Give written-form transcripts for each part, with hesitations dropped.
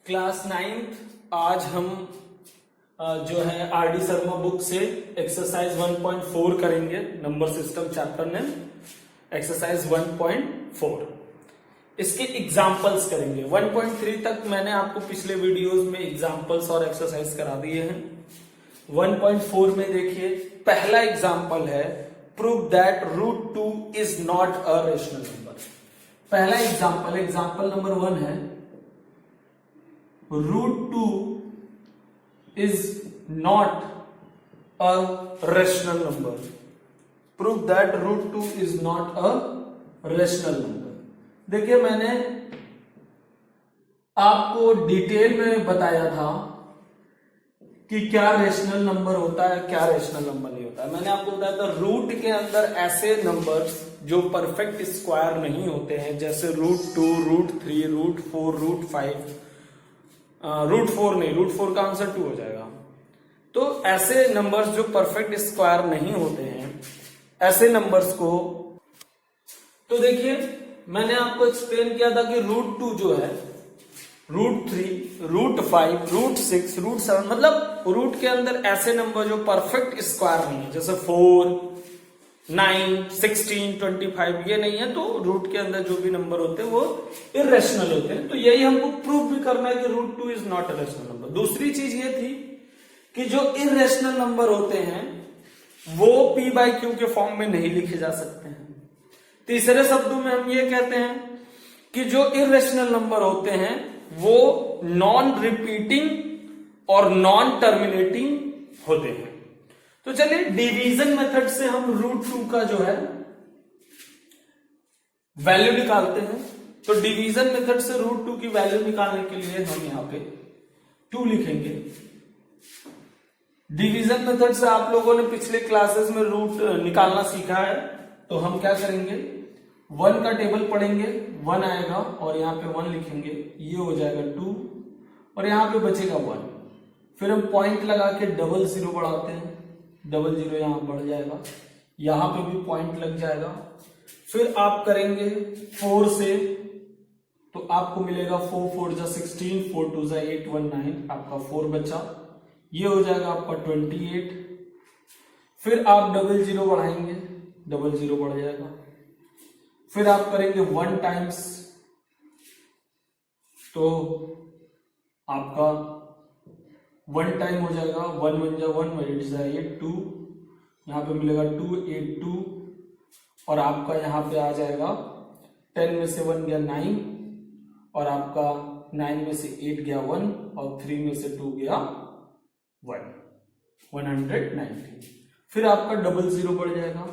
Class 9th आज हम जो है आरडी शर्मा बुक से एक्सरसाइज 1.4 करेंगे। नंबर सिस्टम चैप्टर ने एक्सरसाइज 1.4 इसके एग्जाम्पल्स करेंगे। 1.3 तक मैंने आपको पिछले वीडियोस में एग्जाम्पल्स और एक्सरसाइज करा दिए हैं। 1.4 में देखिए, पहला एग्जाम्पल है prove that √2 is not a rational number. पहला एग्जाम्पल नंबर 1 है √2 is not a rational number. Prove that √2 is not a rational number. देखिए, मैंने आपको डिटेल में बताया था कि क्या रेशनल नंबर होता है, क्या रेशनल नंबर नहीं होता है। मैंने आपको बताया था रूट के अंदर ऐसे नंबर्स जो परफेक्ट स्क्वायर नहीं होते हैं, जैसे √2, √3, √4, √5। √4 नहीं, √4 का आंसर 2 हो जाएगा। तो ऐसे नंबर्स जो परफेक्ट स्क्वायर नहीं होते हैं, ऐसे नंबर्स को, तो देखिए मैंने आपको एक्सप्लेन किया था कि √2 जो है √3, √5, √6, √7, मतलब रूट के अंदर ऐसे नंबर जो परफेक्ट स्क्वायर नहीं है, जैसे 4, 9, 16, 25 ये नहीं है। तो रूट के अंदर जो भी नंबर होते हैं वो इरेशनल होते हैं। तो यही हमको प्रूव भी करना है कि √2 is not a rational number. दूसरी चीज ये थी कि जो इरेशनल नंबर होते हैं वो p/q के फॉर्म में नहीं लिखे जा सकते हैं। तीसरे शब्दों में हम ये कहते हैं कि जो इरेशनल नंबर होते हैं वो नॉन रिपीटिंग और नॉन टर्मिनेटिंग होते हैं। तो चलिए डिवीजन मेथड से हम √2 का जो है वैल्यू निकालते हैं। तो डिवीजन मेथड से √2 की वैल्यू निकालने के लिए हम यहां पे 2 लिखेंगे। डिवीजन मेथड से आप लोगों ने पिछले क्लासेस में रूट निकालना सीखा है। तो हम क्या करेंगे, 1 का टेबल पढ़ेंगे, 1 आएगा और यहां पे 1 लिखेंगे, ये हो जाएगा 2 और यहां पे बचेगा 1। फिर हम पॉइंट लगा के 00 बढ़ाते हैं, 00 यहां बढ़ जाएगा, यहां पे भी पॉइंट लग जाएगा। फिर आप करेंगे 4 से, तो आपको मिलेगा 4 4 जा 16, 4 2 जा 8, 1 9, आपका 4 बचा, ये हो जाएगा आपका 28। फिर आप 00 बढ़ाएंगे, 00 बढ़ जाएगा। फिर आप करेंगे 1 टाइम्स, तो आपका 1 टाइम हो जाएगा, 1 1 जा 1, 8 जा 8, 2, यहां पे मिलेगा 2 8 2 और आपका यहां पे आ जाएगा 10 में से 1 गया 9 और आपका 9 में से 8 गया 1 और 3 में से 2 गया 1, 190। फिर आपका 00 बढ़ जाएगा,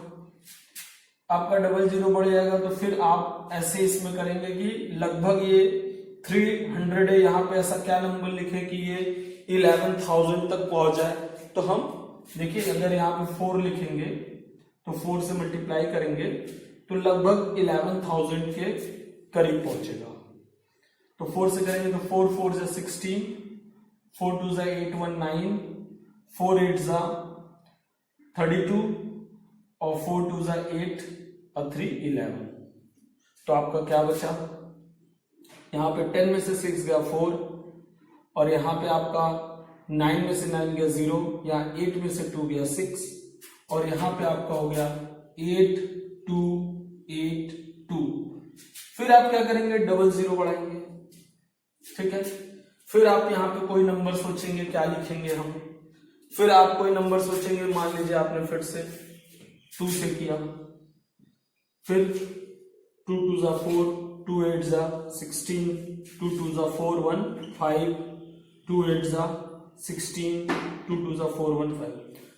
आपका 00 बढ़ जाएगा। तो फिर आप ऐसे इसमें करेंगे कि लगभग ये 300 है, यहां पे ऐसा क्या नंबर लिखे कि ये 11,000 तक पहुंच जाए। तो हम देखिए, अगर यहाँ पे 4 लिखेंगे तो 4 से मल्टीप्लाई करेंगे तो लगभग 11,000 के करीब पहुंचेगा। तो 4 से करेंगे तो 4 4 जा 16, 4 2 जा 8, 1 9, 4 8 जा 32 और 4 2 जा 8 और 3 11। तो आपका क्या बचा, यहाँ पे 10 में से 6 गया 4 और यहाँ पे आपका 9 में से 9 गया 0, यहाँ 8 में से 2 गया 6 और यहाँ पे आपका हो गया 8 2 8 2। फिर आप क्या करेंगे, 00 बढ़ाएंगे, ठीक है। फिर आप यहाँ पे कोई नंबर सोचेंगे, क्या लिखेंगे हम। फिर आप कोई नंबर सोचेंगे, मान लीजिए आपने फिर से 2 से किया, फिर 2 2 जा 4, 2 8 जा 16, 2 2 जा 4 1 5, 2 8 जा 16, 2 2 जा 4 1 5।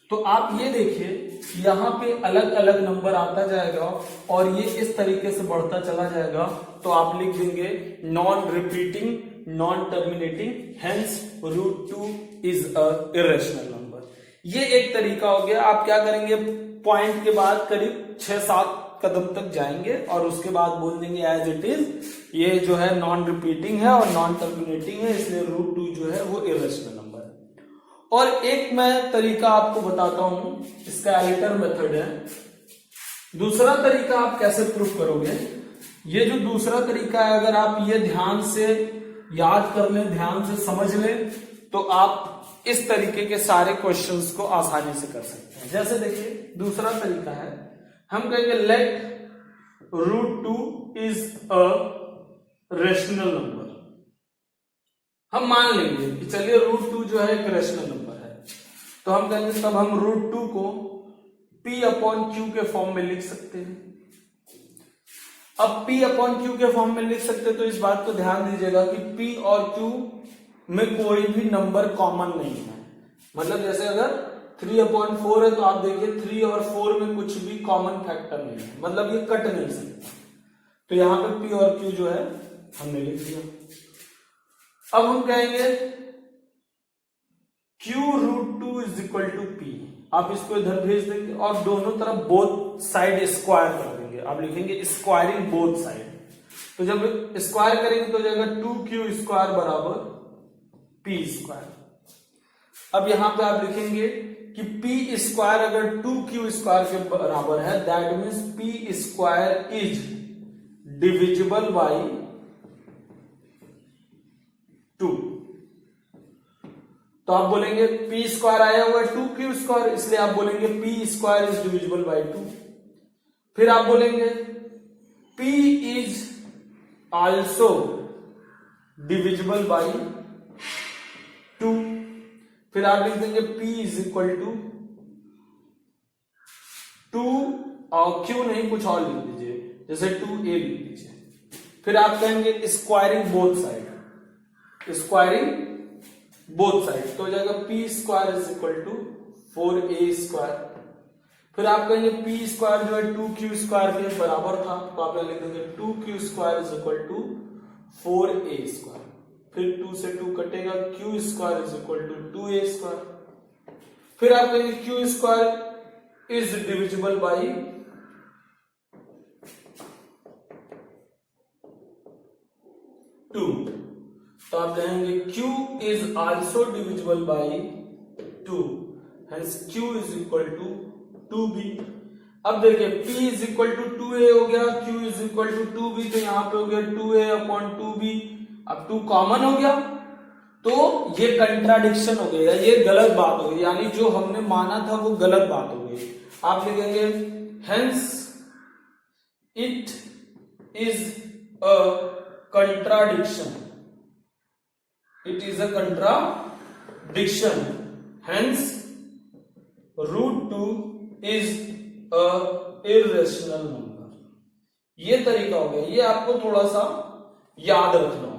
तो आप ये देखिए यहाँ पे अलग अलग नंबर आता जाएगा और ये इस तरीके से बढ़ता चला जाएगा। तो आप लिख देंगे non repeating non terminating, hence √2 is a irrational number. ये एक तरीका हो गया। आप क्या करेंगे, पॉइंट के बाद करीब 6-7 कदम तक जाएंगे और उसके बाद बोल देंगे एज इट इज, ये जो है नॉन रिपीटिंग है और नॉन टर्मिनेटिंग है, इसलिए √2 जो है वो इरेशनल नंबर है। और एक मैं तरीका आपको बताता हूं, इसका एलिटर मेथड है। दूसरा तरीका आप कैसे प्रूफ करोगे, ये जो दूसरा तरीका है, अगर आप ये ध्यान से याद कर लें, ध्यान से समझ लें, तो आप इस तरीके के सारे क्वेश्चंस को आसानी से कर सकते हैं। जैसे देखिए दूसरा तरीका है, हम कहेंगे let √2 is a rational number. हम मान लेंगे कि चलिए √2 जो है एक रेशनल नंबर है, तो हम कहेंगे तब हम √2 को P/Q के फॉर्म में लिख सकते हैं। अब P/Q के फॉर्म में लिख सकते हैं, तो इस बात को ध्यान दीजिएगा कि P और Q में कोई भी नंबर कॉमन नहीं है। मतलब जैसे अगर 3/4 है तो आप देखिए 3 और 4 में कुछ भी कॉमन फैक्टर नहीं है, मतलब ये कट नहीं सकता। तो यहां पे P और Q जो है हमने लिख दिया। अब हम कहेंगे Q√2 is equal to P। आप इसको इधर भेज देंगे और दोनों तरफ बोथ साइड स्क्वायर कर देंगे। आप लिखेंगे स्क्वायरिंग बोथ साइड। तो जब स्क्वायर करेंगे तो हो जाएगा 2Q² बराबर P²। अब यहां पे आप लिखेंगे कि P² अगर 2Q² के बराबर है, that means P² is divisible by 2। तो आप बोलेंगे P² आया हुआ है 2Q², इसलिए आप बोलेंगे P² इज डिविजिबल बाई 2। फिर आप बोलेंगे P is also divisible by 2। फिर आप लिख देंगे P इज इक्वल टू 2 और Q नहीं कुछ और लिख दीजिए, जैसे 2A लिख दीजिए। फिर आप कहेंगे squaring both side, squaring both side, तो हो जाएगा P² is equal to 4A²। फिर आप कहेंगे P² जो है 2Q² के बराबर था, तो आप लिख देंगे 2Q² is equal to 4A²। फिर 2 से 2 कटेगा, Q² is equal to 2A²। फिर आप कहेंगे Q² इज डिविजिबल बाई 2। तो आप कहेंगे Q is also divisible by 2, hence Q is equal to 2B। अब देखिए P is equal to 2A हो गया, Q is equal to 2B, तो यहां पे हो गया 2A/2B। अब 2 कॉमन हो गया, तो ये कंट्राडिक्शन हो गया, ये गलत बात हो गई, यानी जो हमने माना था वो गलत बात हो गई। आप लिखेंगे hence it is a contradiction, it is a contradiction, hence √2 is a irrational number. ये तरीका हो गया, ये आपको थोड़ा सा याद रखना होगा।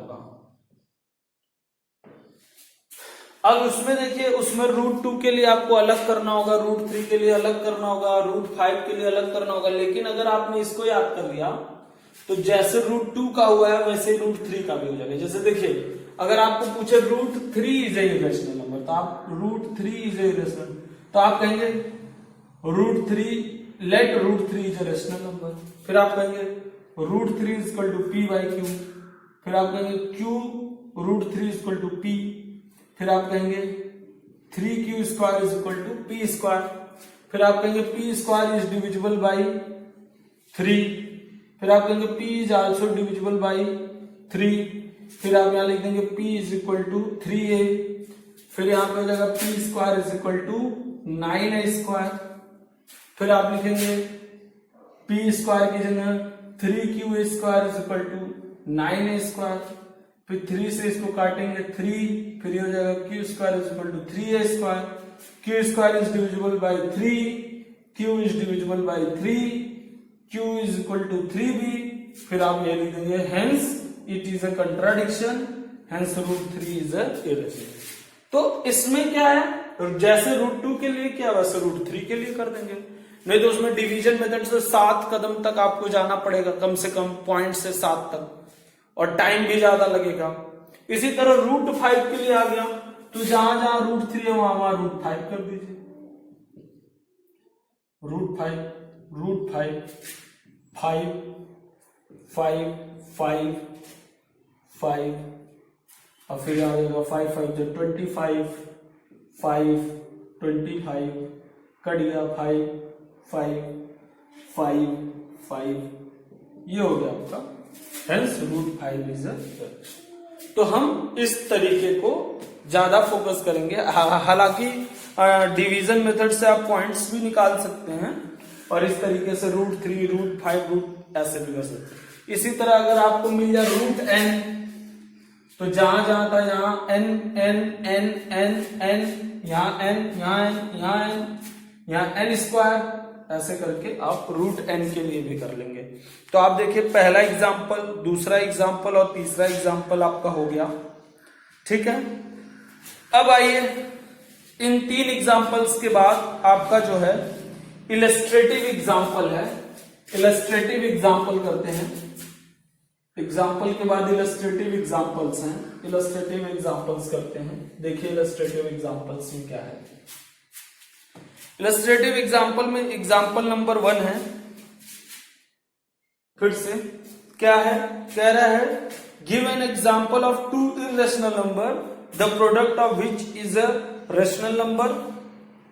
अब उसमें देखिए, उसमें √2 के लिए आपको अलग करना होगा, √3 के लिए अलग करना होगा, √5 के लिए अलग करना होगा। लेकिन अगर आपने इसको याद कर लिया तो जैसे √2 का हुआ है वैसे √3 का भी हो जाएगा। जैसे देखिए, अगर आपको पूछे √3 इज ए इर्रेशनल नंबर, तो आप √3 इज ए इर्रेशनल, तो आप कहेंगे let √3 is a rational number. फिर आप कहेंगे √3 इज इक्वल टू P/Q। फिर आप कहेंगे Q√3 is equal to P। फिर आप कहेंगे 3Q² is equal to P²। फिर आप कहेंगे P² इज डिविजिबल बाई 3। फिर आप कहेंगे P is also divisible by 3। फिर आप यहां लिख देंगे P is equal to 3A। फिर यहां पे हो जाएगा P² is equal to 9A²। फिर आप लिखेंगे P² की जगह 3Q² is equal to 9A²। फिर 3 से इसको काटेंगे 3, फिर ये हो जाएगा Q² is equal to 3A²। Q² is divisible by 3, Q is divisible by 3, Q is equal to 3B। फिर आप ये लिख देंगे hence it is a contradiction, hence √3 is a irrational. तो इसमें क्या है, जैसे √2 के लिए क्या वैसे √3 के लिए कर देंगे। नहीं तो उसमें डिवीजन मेथड से 7 कदम तक आपको जाना पड़ेगा, कम से कम पॉइंट से 7 तक, और टाइम भी ज्यादा लगेगा। इसी तरह √5 के लिए आ गया, तो जहां जहां √3 है वहां वहां √5 कर दीजिए। √5 5 5 5 5, और फिर आ जाएगा 5 5 जो 25 5 25 कट गया 5 5 5 5, ये हो गया आपका, हेंस √5 इज अ। तो हम इस तरीके को ज्यादा फोकस करेंगे। हालांकि डिवीजन मेथड से आप पॉइंट्स भी निकाल सकते हैं और इस तरीके से √3, √5, रूट ऐसे भी कर सकते हैं। इसी तरह अगर आपको मिल जाए √n, तो जहां जहां था यहाँ n n n n n, यहाँ n, यहाँ n, यहाँ n, यहाँ n², ऐसे करके आप √n के लिए भी कर लेंगे। तो आप देखिए पहला एग्जाम्पल, दूसरा एग्जाम्पल और तीसरा एग्जाम्पल आपका हो गया। ठीक है, अब आइए इन 3 एग्जाम्पल्स के बाद आपका जो है इलस्ट्रेटिव एग्जाम्पल है। इलस्ट्रेटिव एग्जाम्पल करते हैं। एग्जाम्पल के बाद इलस्ट्रेटिव एग्जाम्पल्स हैं, इलस्ट्रेटिव एग्जाम्पल्स करते हैं। देखिए इलस्ट्रेटिव एग्जाम्पल्स में क्या है। इलस्ट्रेटिव एग्जाम्पल में एग्जाम्पल नंबर 1 है। फिर से क्या है, कह रहा है give an example of 2 irrational number the product of which is a rational number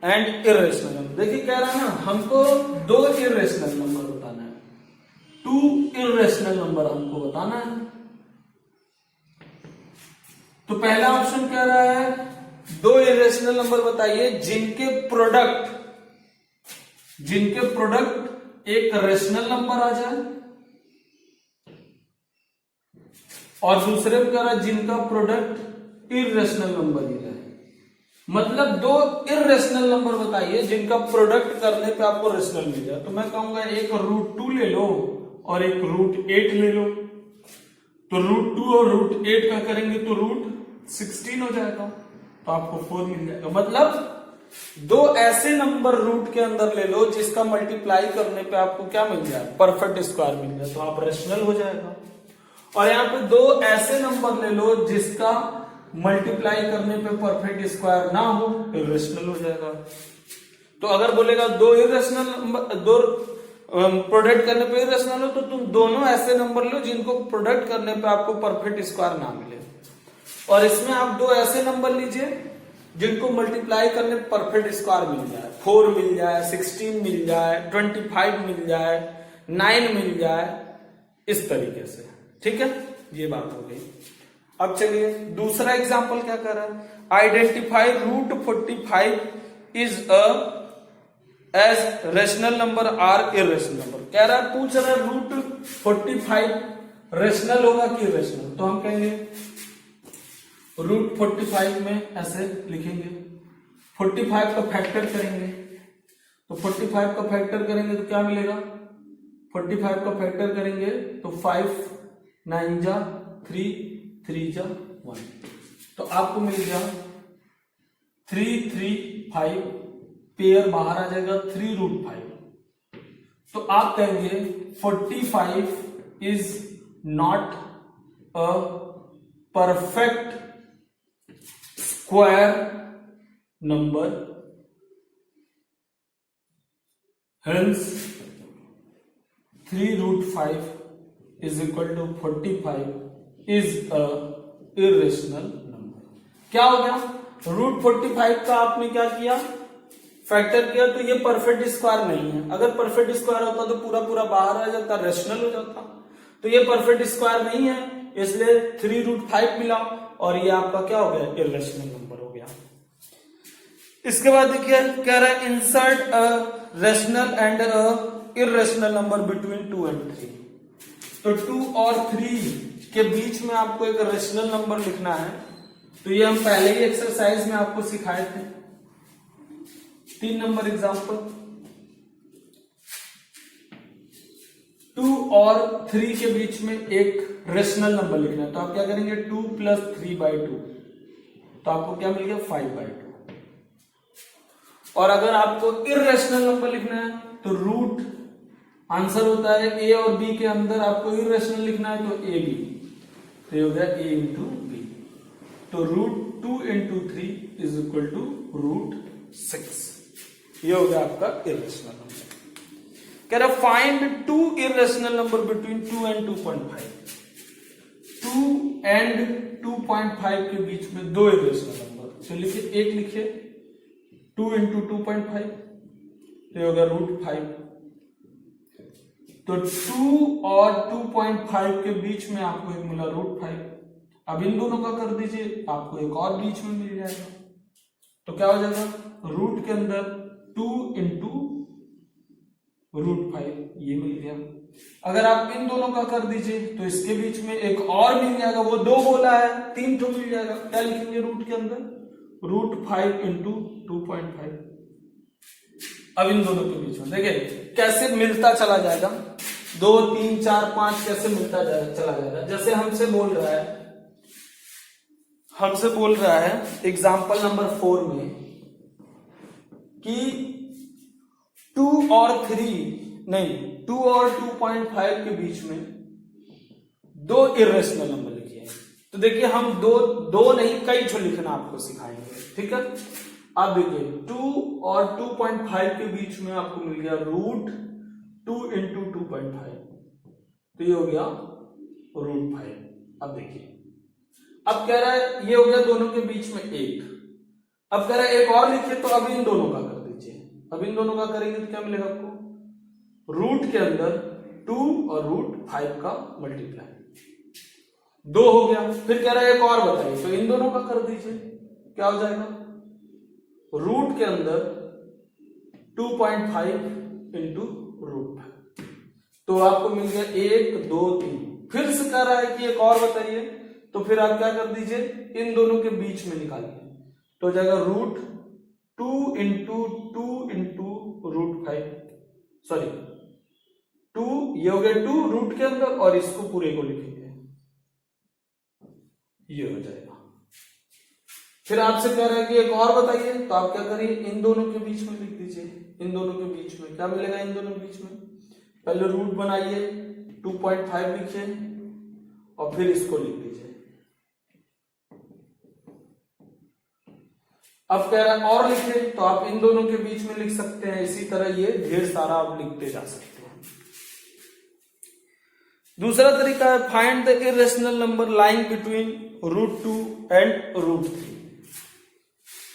and irrational number. देखिए कह रहा है ना, हमको 2 इरेशनल नंबर बताना है, 2 इरेशनल नंबर हमको बताना है। तो पहला ऑप्शन कह रहा है 2 इरेशनल नंबर बताइए जिनके प्रोडक्ट एक रेशनल नंबर आ जाए, और दूसरे में कह रहा है जिनका प्रोडक्ट इरेशनल नंबर ही रहे। मतलब 2 इरेशनल नंबर बताइए जिनका प्रोडक्ट करने पे आपको रेशनल मिल जाए। तो मैं कहूंगा एक √2 ले लो और एक √8 ले लो। तो √2 और √8 का करेंगे तो √16 हो जाएगा, तो आपको 4 मिल जाएगा। मतलब 2 ऐसे नंबर रूट के अंदर ले लो जिसका मल्टीप्लाई करने पे आपको क्या मिल जाए, परफेक्ट स्क्वायर मिल जाए, तो आप रेशनल हो जाएगा। और यहाँ पे 2 ऐसे नंबर ले लो जिसका मल्टीप्लाई करने पे परफेक्ट स्क्वायर ना हो, इरेशनल हो जाएगा। तो अगर बोलेगा 2 इरेशनल नंबर, 2 प्रोडक्ट करने पे इरेशनल हो, तो तुम दोनों ऐसे नंबर लो जिनको प्रोडक्ट करने पे आपको परफेक्ट स्क्वायर ना मिले। और इसमें आप 2 ऐसे नंबर लीजिए जिनको मल्टीप्लाई करने पे परफेक्ट स्क्वायर मिल जाए, 4 मिल जाए, 16 मिल जाए, 25 मिल जाए, 9 मिल जाए, इस तरीके से। ठीक है, ये बात हो गई। अब चलिए दूसरा एग्जांपल क्या कर रहा है, identify √45 is a as rational number or irrational number. कह रहा है, पूछ रहा है √45 रेशनल होगा कि इरेशनल। तो हम कहेंगे √45 में ऐसे लिखेंगे, 45 का फैक्टर करेंगे। तो 45 का फैक्टर करेंगे तो क्या मिलेगा, 45 का फैक्टर करेंगे तो 5 9 जा 3 3 जा 1, तो आपको मिल गया 3 3 5, पेयर बाहर आ जाएगा 3√5। तो आप कहेंगे 45 is not a perfect square number, hence 3√5 is equal to 45 is a irrational number। क्या हो गया, √45 का आपने क्या किया, फैक्टर किया, तो ये परफेक्ट स्क्वायर नहीं है। अगर परफेक्ट स्क्वायर होता तो पूरा पूरा बाहर आ जाता, रेशनल हो जाता। तो ये परफेक्ट स्क्वायर नहीं है, इसलिए 3√5 मिला और ये आपका क्या हो गया, इरेशनल नंबर हो गया। इसके बाद देखिए कह रहा है insert a rational and a irrational number between 2 and 3। तो 2 और 3 के बीच में आपको एक रेशनल नंबर लिखना है। तो ये हम पहले ही एक्सरसाइज में आपको सिखाए थे। 3 नंबर एग्जांपल, 2 और 3 के बीच में एक रेशनल नंबर लिखना है। तो आप क्या करेंगे, 2 + 3/2, तो आपको क्या मिल गया, 5/2। और अगर आपको इरेशनल नंबर लिखना है तो रूट आंसर होता है ए और बी के अंदर, आपको इरेशनल लिखना है तो ए बी, तो ये हो गया a × b। तो √2 × 3 इज इक्वल टू √6। ये हो गया आपका इरेशनल नंबर। कह रहा find 2 irrational number between 2 and 2.5। 2 and 2.5 के बीच में 2 इरेशनल नंबर, तो लिखिए, एक लिखिए 2 × 2.5, तो होगा √5। तो 2 और 2.5 के बीच में आपको एक मिला √5। अब इन दोनों का कर दीजिए, आपको एक और बीच में मिल जाएगा। तो क्या हो जाएगा, रूट के अंदर 2 इंटू √5 ये मिल गया। अगर आप इन दोनों का कर दीजिए तो इसके बीच में एक और मिल जाएगा, वो 2 बोला है, 3 तो मिल जाएगा। क्या लिखेंगे रूट के अंदर, √5 इंटू 2.5। अब इन दोनों के बीच में देखिए कैसे मिलता चला जाएगा, 2 3 4 5 कैसे मिलता चला जाएगा। जैसे हमसे बोल रहा है एग्जाम्पल नंबर 4 में कि 2 और 2.5 के बीच में 2 इर्रेशनल नंबर लिखिए। तो देखिए हम दो नहीं कई ठो लिखना आपको सिखाएंगे, ठीक है। आप देखिए 2 और 2.5 के बीच में आपको मिल गया √2 इंटू 2.5, तो ये हो गया √5। अब देखिए, अब कह रहा है ये हो गया दोनों के बीच में 1। अब कह रहा है एक और लिखिए, तो अब इन दोनों का कर दीजिए। अब इन दोनों का करेंगे तो क्या मिलेगा आपको, रूट के अंदर 2 और √5 का मल्टीप्लाई 2 हो गया। फिर कह रहा है एक और बताइए, तो इन दोनों का कर दीजिए, क्या हो जाएगा, रूट के अंदर 2.5 इंटू √5। तो आपको मिल गया 1 2 3। फिर से कह रहा है कि एक और बताइए, तो फिर आप क्या कर दीजिए, इन दोनों के बीच में निकालिए, तो हो जाएगा √2 इंटू 2 इंटू √5, सॉरी 2, ये हो गया 2 रूट के अंदर, और इसको पूरे को लिखेंगे, ये हो जाएगा। फिर आपसे कह रहा है कि एक और बताइए, तो आप क्या करिए, इन दोनों के बीच में लिख दीजिए। इन दोनों के बीच में क्या मिलेगा, इन दोनों के बीच में पहले रूट बनाइए, 2.5 लिखिए और फिर इसको लिख दीजिए। अब कह रहा है और लिखे, तो आप इन दोनों के बीच में लिख सकते हैं। इसी तरह ये ढेर सारा आप लिखते जा सकते हैं। दूसरा तरीका है find the irrational number lying between √2 and √3।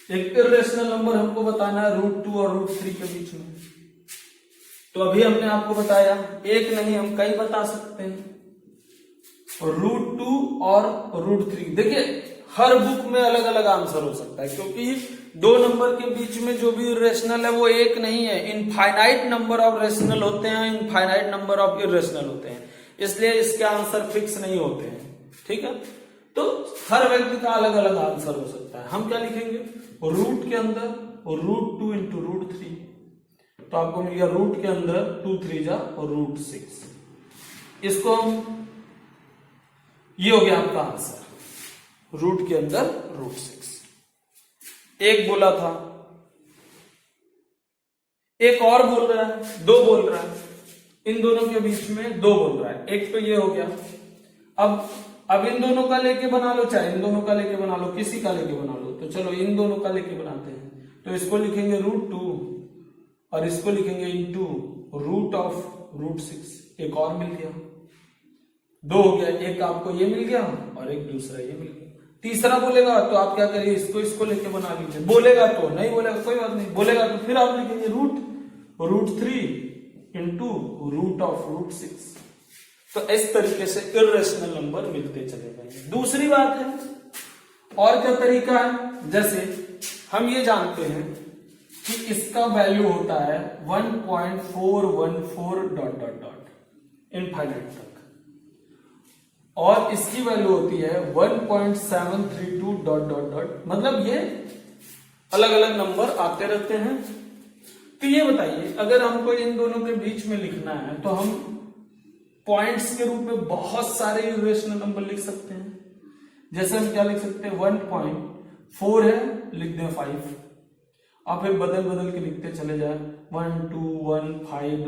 एक इर्रेशनल नंबर हमको बताना है √2 और √3 के बीच में। तो अभी हमने आपको बताया एक नहीं हम कई बता सकते हैं, √2 और √3। देखिए हर बुक में अलग अलग आंसर हो सकता है, क्योंकि 2 नंबर के बीच में जो भी इर्रेशनल है वो एक नहीं है। इनफाइनाइट नंबर ऑफ रेशनल होते हैं, इनफाइनाइट नंबर ऑफ इर्रेशनल होते हैं, इसलिए इसके आंसर फिक्स नहीं होते हैं, ठीक है। तो हर व्यक्ति का अलग अलग आंसर हो सकता है। हम क्या लिखेंगे, रूट के अंदर √2 इंटू √3, तो आपको मिल गया रूट के अंदर 2 3 जा और √6। इसको हम, ये हो गया आपका आंसर, रूट के अंदर √6। एक बोला था, एक और बोल रहा है, 2 बोल रहा है, इन दोनों के बीच में 2 बोल रहा है। एक तो ये हो गया। अब इन दोनों का लेके बना लो, चाहे इन दोनों का लेके बना लो, किसी का लेके बना लो। तो चलो इन दोनों का लेके बनाते हैं। तो इसको लिखेंगे √2 और इसको लिखेंगे इंटू √6। एक और मिल गया, 2 हो गया। एक आपको ये मिल गया और एक दूसरा ये मिल गया। तीसरा बोलेगा तो आप क्या करिए, इसको लेके बना लीजिए। बोलेगा तो नहीं, बोलेगा कोई बात नहीं, बोलेगा तो फिर आप लिखेंगे √3 इंटू √6। तो इस तरीके से इर्रेशनल नंबर मिलते चले जाएंगे। दूसरी बात है, और क्या तरीका है, जैसे हम ये जानते हैं कि इसका वैल्यू होता है 1.414 ... इनफाइनाइट तक, और इसकी वैल्यू होती है 1.732 ... मतलब ये अलग अलग नंबर आते रहते हैं। तो ये बताइए, अगर हमको इन दोनों के बीच में लिखना है तो हम पॉइंट्स के रूप में बहुत सारे इर्रेशनल नंबर लिख सकते हैं। जैसे हम क्या लिख सकते हैं, 1.4 है, लिख दें 5, और फिर बदल के लिखते चले जाए 1 2 1 5 ...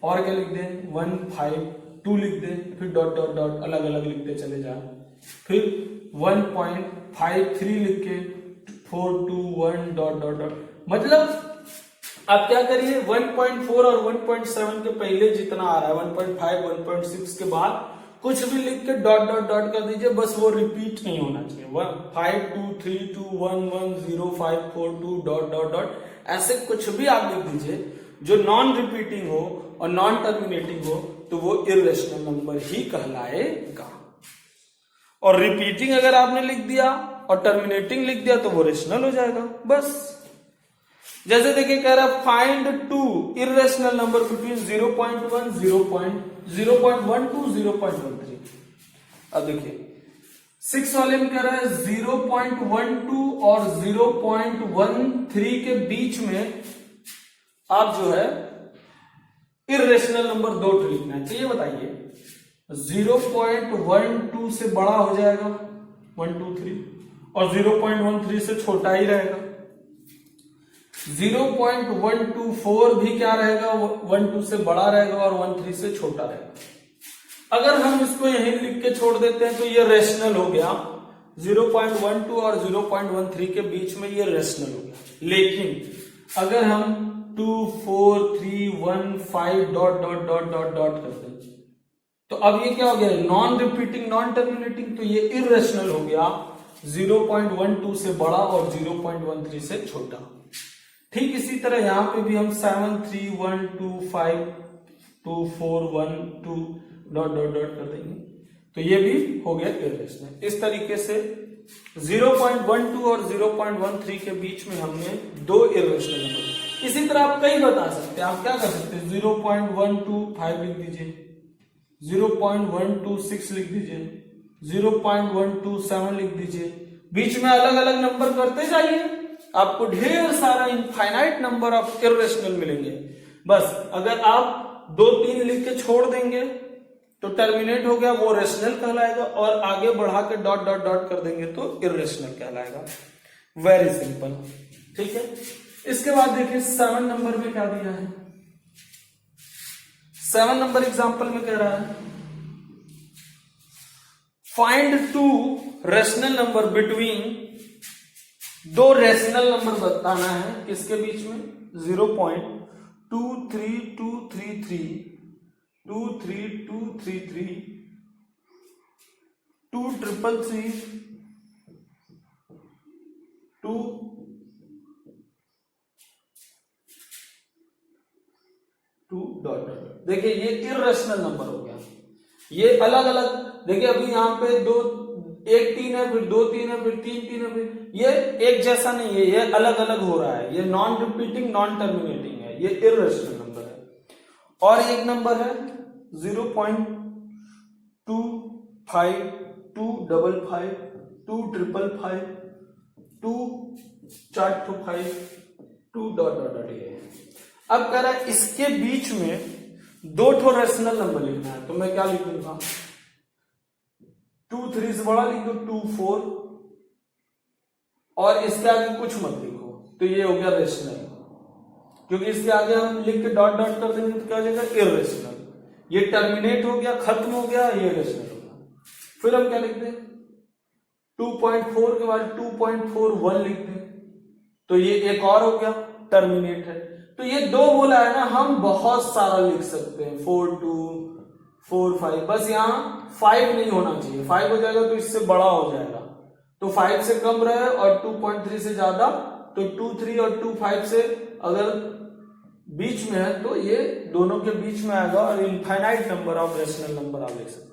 और क्या लिख दें 1 5 2 लिख दें, फिर ... अलग अलग लिखते चले जाए। फिर 1.53 लिख के 4 2 1 ... मतलब आप क्या करिए, 1.4 और 1.7 के पहले जितना आ रहा है 1.5 1.6 के बाद कुछ भी लिख के ... कर दीजिए, बस वो रिपीट नहीं होना चाहिए। 5 2 3 2 1 1 0 5 4 2 ... ऐसे कुछ भी आप लिख दीजिए जो नॉन रिपीटिंग हो और नॉन टर्मिनेटिंग हो, तो वो इर्रेशनल नंबर ही कहलाएगा। और रिपीटिंग अगर आपने लिख दिया और टर्मिनेटिंग लिख दिया तो वो रेशनल हो जाएगा। बस जैसे देखिए कह रहा है find two irrational number between 0.1 0.1 to 0.13। अब देखिए 6 वाले में कह रहा है 0.12 और 0.13 के बीच में आप जो है इरेशनल नंबर दो लिखना है। तो ये बताइए 0.12 से बड़ा हो जाएगा 123 और 0.13 से छोटा ही रहेगा। 0.124 भी क्या रहेगा 12 से बड़ा रहेगा और 13 से छोटा रहेगा। अगर हम इसको यहीं लिख के छोड़ देते हैं तो ये रेशनल हो गया। 0.12 और 0.13 के बीच में ये रेशनल हो गया। लेकिन अगर हम 2 4 3 1 5 dot dot dot dot dot करते हैं तो अब ये क्या हो गया नॉन रिपीटिंग नॉन टर्मिनेटिंग, तो ये इरेशनल हो गया 0.12 से बड़ा और 0.13 से छोटा। ठीक इसी तरह यहां पे भी हम 7 3 1 2 5 2 4 1 2 डॉट डॉट डॉट कर देंगे तो ये भी हो गया इरेशनल। इस तरीके से 0.12 और 0.13 के बीच में हमने दो इरेशनल नंबर। इसी तरह आप कई बता सकते हैं। आप क्या कर सकते हैं 0.125 लिख दीजिए, 0.126 लिख दीजिए, 0.127 लिख दीजिए। बीच में अलग अलग नंबर करते जाइए, आपको ढेर सारा इनफाइनाइट नंबर ऑफ इरेशनल मिलेंगे। बस अगर आप 2-3 लिख के छोड़ देंगे तो टर्मिनेट हो गया, वो रेशनल कहलाएगा, और आगे बढ़ा के डॉट डॉट डॉट कर देंगे तो इरेशनल कहलाएगा। वेरी सिंपल, ठीक है। इसके बाद देखिए 7 नंबर में क्या दिया है। 7 नंबर एग्जांपल में कह रहा है find two rational number between, दो रेशनल नंबर बताना है किसके बीच में 0.23233 23233 2333 2 डॉट डॉट। देखिए ये इरेशनल नंबर हो गया। ये अलग अलग देखिए अभी यहाँ पे 2 1 3 है, फिर 2 3 है, फिर 3 3 है, फिर ये एक जैसा नहीं है, ये अलग अलग हो रहा है। ये नॉन रिपीटिंग नॉन टर्मिनेटिंग है, ये इरेशनल नंबर है। और एक नंबर है 0.25 255 255 2 425 2 डॉट डॉट डॉट। ये अब कह रहा है इसके बीच में दो ठो रेशनल नंबर लिखना है, तो मैं क्या लिखूंगा 2 3 से बड़ा लिख दो 2 4 और इसके आगे कुछ मत लिखो, तो ये हो गया रेशनल। क्योंकि इसके आगे हम लिख के डॉट डॉट कर देंगे तो क्या हो जाएगा इरेशनल। ये टर्मिनेट हो गया, खत्म हो गया, ये रेशनल हो गया। फिर हम क्या लिख दें 2.4 के बाद 2.41 लिख दें तो ये एक और हो गया टर्मिनेट है। तो ये दो बोला है ना, हम बहुत सारा लिख सकते हैं 4 2 4 5, बस यहाँ 5 नहीं होना चाहिए। 5 हो जाएगा तो इससे बड़ा हो जाएगा, तो 5 से कम रहे, और 2.3 से ज्यादा तो 2 3 और 2 5 से अगर बीच में है तो ये दोनों के बीच में आएगा, और infinite number of rational number आप लिख सकते हैं।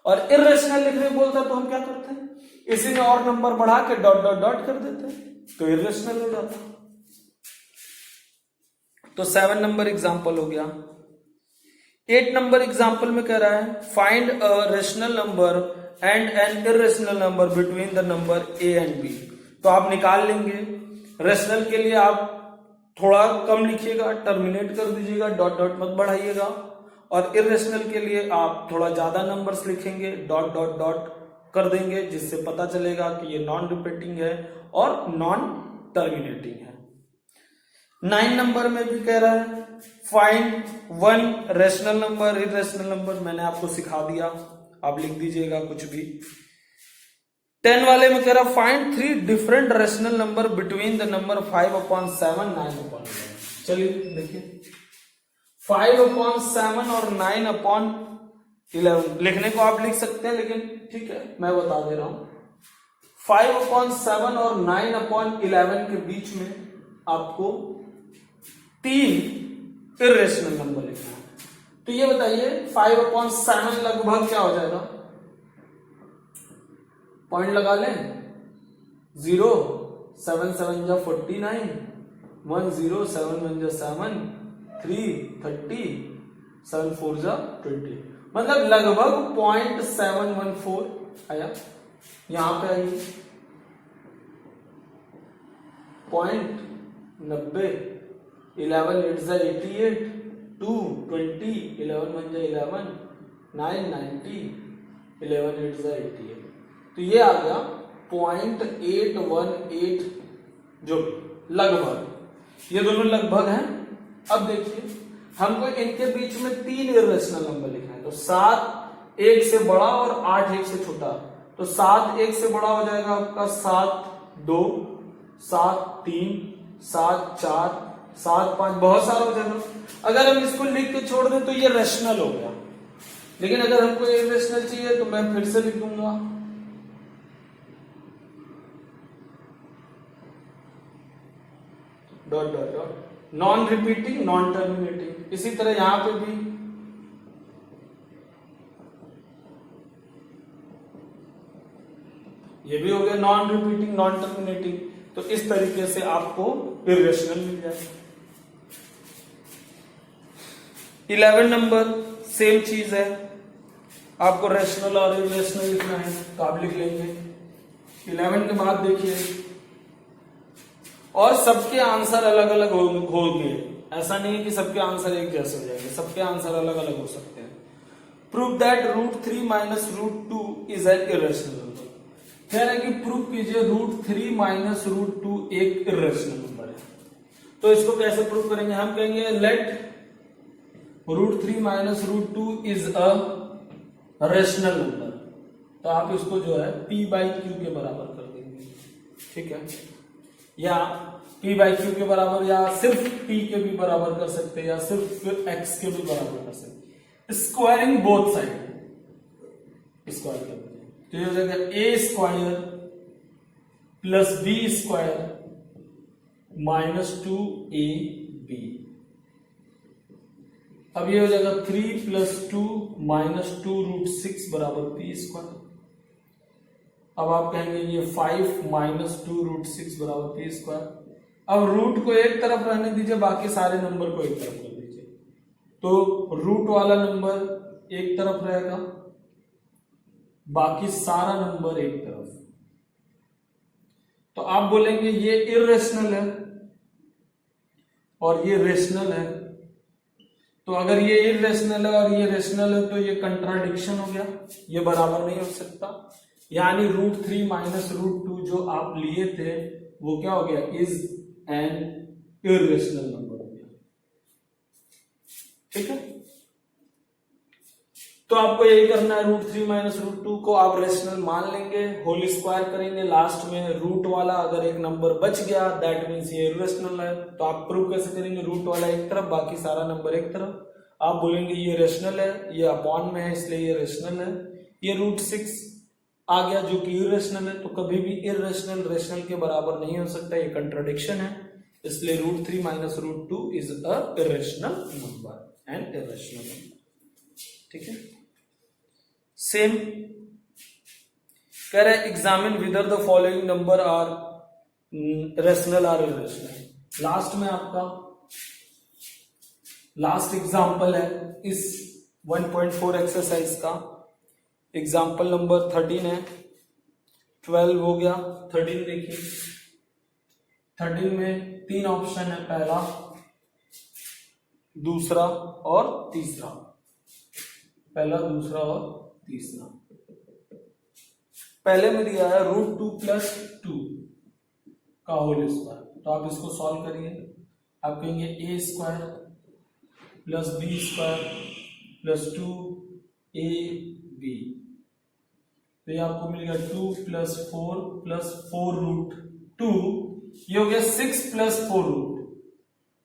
और इरेशनल लिखने बोलता तो हम क्या करते हैं इसी में और नंबर बढ़ा के डॉट डॉट डॉट कर देते हैं तो इरेशनल हो जाता है। तो 7 नंबर एग्जाम्पल हो गया। 8 नंबर एग्जाम्पल में कह रहा है find a rational number and an irrational number between the number a and b. तो आप निकाल लेंगे। रेशनल के लिए आप थोड़ा कम लिखिएगा, टर्मिनेट कर दीजिएगा, डॉट डॉट मत बढ़ाइएगा। और इरेशनल के लिए आप थोड़ा ज्यादा नंबर्स लिखेंगे, डॉट डॉट डॉट कर देंगे, जिससे पता चलेगा कि ये नॉन रिपीटिंग है और नॉन टर्मिनेटिंग है। 9 नंबर में भी कह रहा है find 1 rational number irrational number, मैंने आपको सिखा दिया, आप लिख दीजिएगा कुछ भी। 10 वाले में कह रहा find 3 different rational number between the number 5/7 9/11। चलिए देखिए 5/7 और 9/11 लिखने को आप लिख सकते हैं, लेकिन ठीक है मैं बता दे रहा हूं 5/7 और 9/11 के बीच में आपको 3 इरेशनल नंबर लिखना है। तो ये बताइए 5/7 लगभग क्या हो जाएगा पॉइंट लगा लें, 0, 7 7 जा 49, 1 0, 7 1 जा 7, 3 30, 7 4 जा 20, मतलब लगभग 0.714 आया। यहां पे आइए 0.90, 11 8 जा 88, 2 20, 11 1 जा 11, 9 90, 11 8 जा 88, तो ये आ गया 0.818, जो लगभग, ये दोनों लगभग हैं। अब देखिए हमको इनके बीच में 3 इर्रेशनल नंबर लिखना है, तो 7 1 से बड़ा और 8 1 से छोटा, तो 7 1 से बड़ा हो जाएगा आपका 7 2, 7 3, 7 4, 7 5, बहुत सारा हो जाएगा। अगर हम इसको लिख के छोड़ दें तो ये रेशनल हो गया, लेकिन अगर हमको इर्रेशनल चाहिए तो मैं फिर से लिख दूंगा, dot dot dot, non repeating non terminating. इसी तरह यहां पे भी ये भी हो गया नॉन रिपीटिंग नॉन टर्मिनेटिंग, तो इस तरीके से आपको इर्रेशनल मिल जाएगा। 11 नंबर सेम चीज है, आपको रेशनल और इर्रेशनल लिखना है तो आप लिख लेंगे 11 के बाद देखिए, और सबके आंसर अलग अलग होंगे, ऐसा नहीं है कि सबके आंसर एक जैसे हो जाएंगे, सबके आंसर अलग अलग हो सकते हैं। Prove that √3 minus √2 is an irrational number, कह रहे हैं कि प्रूव कीजिए √3 माइनस √2 एक इर्रेशनल नंबर है। तो इसको कैसे प्रूव करेंगे, हम कहेंगे let √3 minus √2 is a rational number, तो आप इसको जो है p/q के बराबर कर देंगे, ठीक है, या p/q के बराबर, या सिर्फ p के भी बराबर कर सकते हैं, या सिर्फ x के भी बराबर कर सकते हैं। स्क्वायरिंग बोथ साइड स्क्वायर कर देंगे, तो ये हो जाएगा a² plus b² minus 2ab। अब ये हो जाएगा 3 + 2 माइनस 2√6 बराबर p²। अब आप कहेंगे ये 5 माइनस 2√6 बराबर p²। अब रूट को एक तरफ रहने दीजिए, बाकी सारे नंबर को एक तरफ कर दीजिए, तो रूट वाला नंबर एक तरफ रहेगा, बाकी सारा नंबर एक तरफ। तो आप बोलेंगे ये इर्रेशनल है और ये रेशनल है, तो अगर ये इर्रेशनल है और ये रेशनल है तो ये कंट्राडिक्शन हो गया, ये बराबर नहीं हो सकता, यानी √3 माइनस √2 जो आप लिए थे वो क्या हो गया, इज एन इर्रेशनल नंबर हो गया, ठीक है। तो आपको यही करना है, √3 माइनस √2 को आप रेशनल मान लेंगे, होल स्क्वायर करेंगे, लास्ट में रूट वाला अगर एक नंबर बच गया दैट मीन्स ये इर्रेशनल है। तो आप प्रूव कैसे करेंगे, रूट वाला एक तरफ बाकी सारा नंबर एक तरफ, आप बोलेंगे ये रेशनल है, ये अपॉन में है इसलिए ये रेशनल है, ये √6 आ गया जो कि इर्रेशनल है, तो कभी भी इर्रेशनल रेशनल के बराबर नहीं हो सकता, ये कंट्राडिक्शन है, इसलिए √3 minus √2 is a irrational number and irrational number, ठीक है। सेम कह रहे examine whether the following number are rational और इर्रेशनल। लास्ट में आपका लास्ट एग्जाम्पल है इस 1.4 एक्सरसाइज का, एग्जाम्पल नंबर 13 है, 12 हो गया, 13 देखिए, 13 में 3 ऑप्शन है, पहला दूसरा और तीसरा, पहला दूसरा और तीसरा। पहले में दिया है √2 + 2 का होल स्क्वायर, तो आप इसको सॉल्व करिए, आप कहेंगे a² + b² + 2ab, तो ये आपको मिलेगा 2 + 4 + 4√2, ये हो गया 6 + 4√।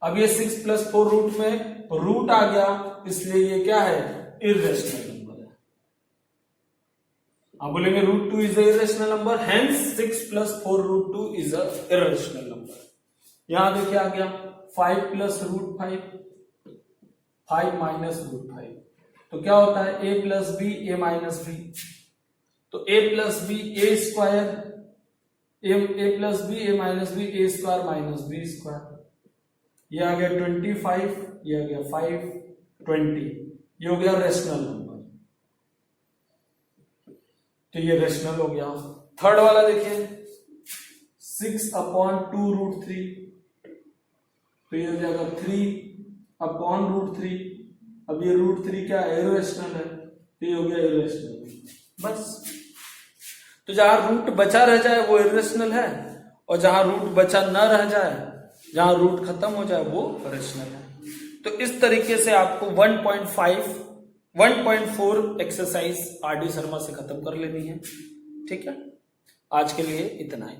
अब ये 6 + 4 में रूट आ गया, इसलिए ये क्या है, इर्रेशनल नंबर है। आप बोलेंगे √2 is a irrational number, hence 6 + 4√2 is a irrational number. यहां देखिए आ गया 5 + √5, 5 - √5, तो क्या होता है a + b a - b, तो a plus b a square, a plus b a minus b a square minus b square, ये आ गया 25, ये आ गया 5, 20, ये हो गया रेशनल नंबर। तो ये रेशनल हो गया। थर्ड वाला देखिए 6/2√3, तो ये हो जाएगा 3/√3। अब ये √3 क्या इरेशनल है, तो ये हो गया इरेशनल। बस, तो जहां रूट बचा रह जाए वो इरेशनल है, और जहां रूट बचा न रह जाए, जहां रूट खत्म हो जाए वो रेशनल है। तो इस तरीके से आपको 1.4 एक्सरसाइज आर डी शर्मा से खत्म कर लेनी है। ठीक है, आज के लिए इतना ही।